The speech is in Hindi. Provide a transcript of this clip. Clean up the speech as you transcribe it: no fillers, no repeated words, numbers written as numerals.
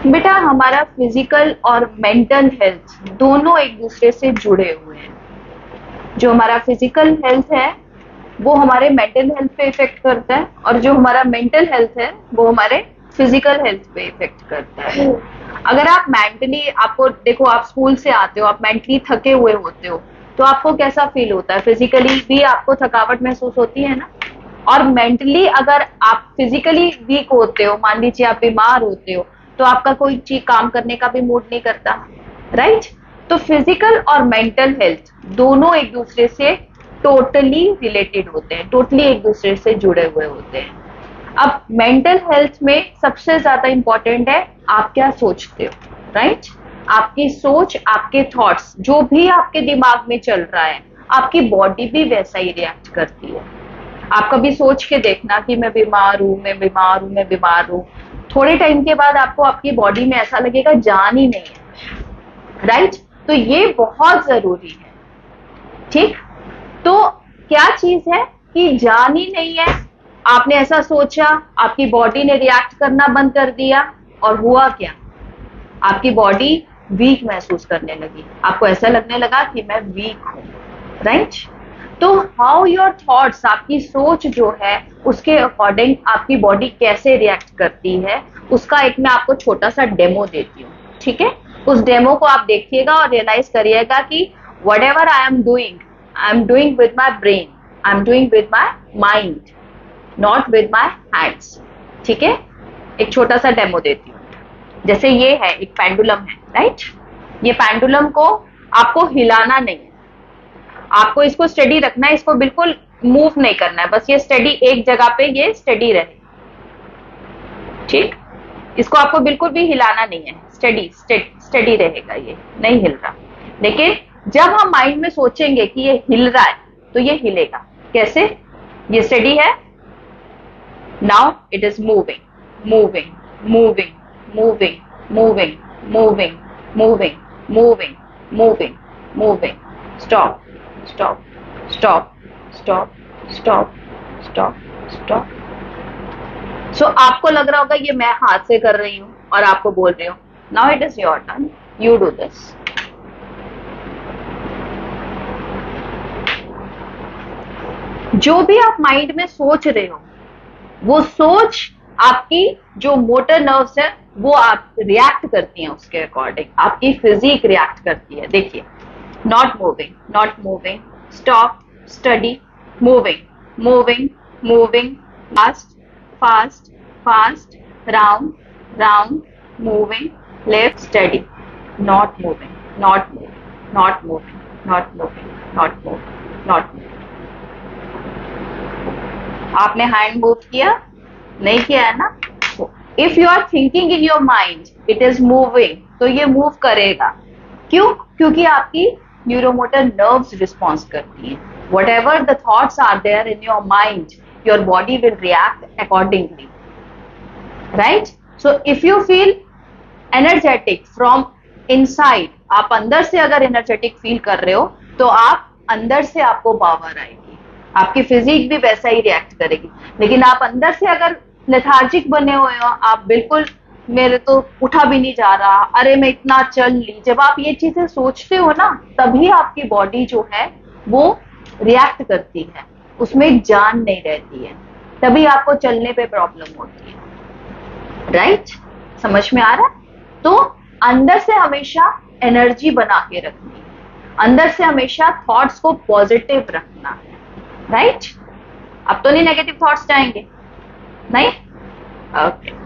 बेटा हमारा फिजिकल और मेंटल हेल्थ दोनों एक दूसरे से जुड़े हुए हैं। जो हमारा फिजिकल हेल्थ है वो हमारे मेंटल हेल्थ पे इफेक्ट करता है, और जो हमारा मेंटल हेल्थ है वो हमारे फिजिकल हेल्थ पे इफेक्ट करता है। अगर आप मेंटली, आपको देखो, आप स्कूल से आते हो, आप मेंटली थके हुए होते हो, तो आपको कैसा फील होता है? फिजिकली भी आपको थकावट महसूस होती है ना। और मेंटली अगर आप फिजिकली वीक होते हो, मान लीजिए आप बीमार होते हो, तो आपका कोई चीज काम करने का भी मूड नहीं करता, राइट। तो फिजिकल और मेंटल हेल्थ दोनों एक दूसरे से टोटली रिलेटेड होते हैं, टोटली एक दूसरे से जुड़े हुए होते हैं। अब मेंटल हेल्थ में सबसे ज्यादा इंपॉर्टेंट है आप क्या सोचते हो, राइट। आपकी सोच, आपके थॉट्स, जो भी आपके दिमाग में चल रहा है, आपकी बॉडी भी वैसा ही रिएक्ट करती है। आप कभी सोच के देखना कि मैं बीमार हूं, मैं बीमार हूं, मैं बीमार हूं, थोड़े टाइम के बाद आपको आपकी बॉडी में ऐसा लगेगा जान ही नहीं है, राइट। तो ये बहुत जरूरी है, ठीक। तो क्या चीज है कि जान ही नहीं है, आपने ऐसा सोचा, आपकी बॉडी ने रिएक्ट करना बंद कर दिया, और हुआ क्या? आपकी बॉडी वीक महसूस करने लगी, आपको ऐसा लगने लगा कि मैं वीक हूं, राइट। तो हाउ योर थॉट्स, आपकी सोच जो है उसके अकॉर्डिंग आपकी बॉडी कैसे रिएक्ट करती है, उसका एक मैं आपको छोटा सा डेमो देती हूँ, ठीक है। उस डेमो को आप देखिएगा और रियलाइज करिएगा कि what ever I am doing with my brain, I am doing with my mind, not with my hands, ठीक है। एक छोटा सा डेमो देती हूँ। जैसे ये है, एक पेंडुलम है, राइट। ये पेंडुलम को आपको हिलाना नहीं है, आपको इसको स्टडी रखना है, इसको बिल्कुल मूव नहीं करना है, बस ये स्टडी एक जगह पे ये स्टडी रहे, ठीक। इसको आपको बिल्कुल भी हिलाना नहीं है, स्टडी स्टडी रहेगा, ये नहीं हिल रहा। लेकिन जब हम माइंड में सोचेंगे कि ये हिल रहा है, तो ये हिलेगा। कैसे? ये स्टडी है, now it is moving, moving, moving, moving, moving, moving, moving, moving, moving, moving, stop, stop, stop, stop, stop, stop, stop. So आपको लग रहा होगा ये मैं हाथ से कर रही हूं और आपको बोल रही हूं, now it is your turn, you do this. जो भी आप माइंड में सोच रहे हो, वो सोच आपकी जो मोटर नर्व्स है वो आप रिएक्ट करती हैं, उसके अकॉर्डिंग आपकी फिजिक रिएक्ट करती है। देखिए, not moving, not moving, stop, steady, moving, moving, moving, fast, fast, fast, round, round, moving, left, steady, not moving, not moving, not moving, not moving, not moving, not moving. आपने हैंड मूव किया? नहीं किया है ना। If you are thinking in your mind it is moving, तो ये मूव करेगा। क्यों? क्योंकि आपकी न्यूरोमोटर नर्व्स रिस्पॉन्स करती हैं। Whatever the thoughts are there in your mind, your body will react accordingly, right. So if you feel energetic from inside, आप अंदर से अगर एनर्जेटिक फील कर रहे हो, तो आप अंदर से आपको पावर आएगी, आपकी फिजिक भी वैसा ही रिएक्ट करेगी। लेकिन आप अंदर से अगर लेथार्जिक बने हुए हो, आप बिल्कुल मेरे तो उठा भी नहीं जा रहा, अरे मैं इतना चल ली, जब आप ये चीजें सोचते हो ना, तभी आपकी बॉडी जो है वो रिएक्ट करती है, उसमें जान नहीं रहती है, तभी आपको चलने पे प्रॉब्लम होती है, राइट। समझ में आ रहा है? तो अंदर से हमेशा एनर्जी बना के रखनी है, अंदर से हमेशा थॉट्स को पॉजिटिव रखना है, राइट। अब तो नहीं नेगेटिव थॉट्स जाएंगे, नहीं? ओके।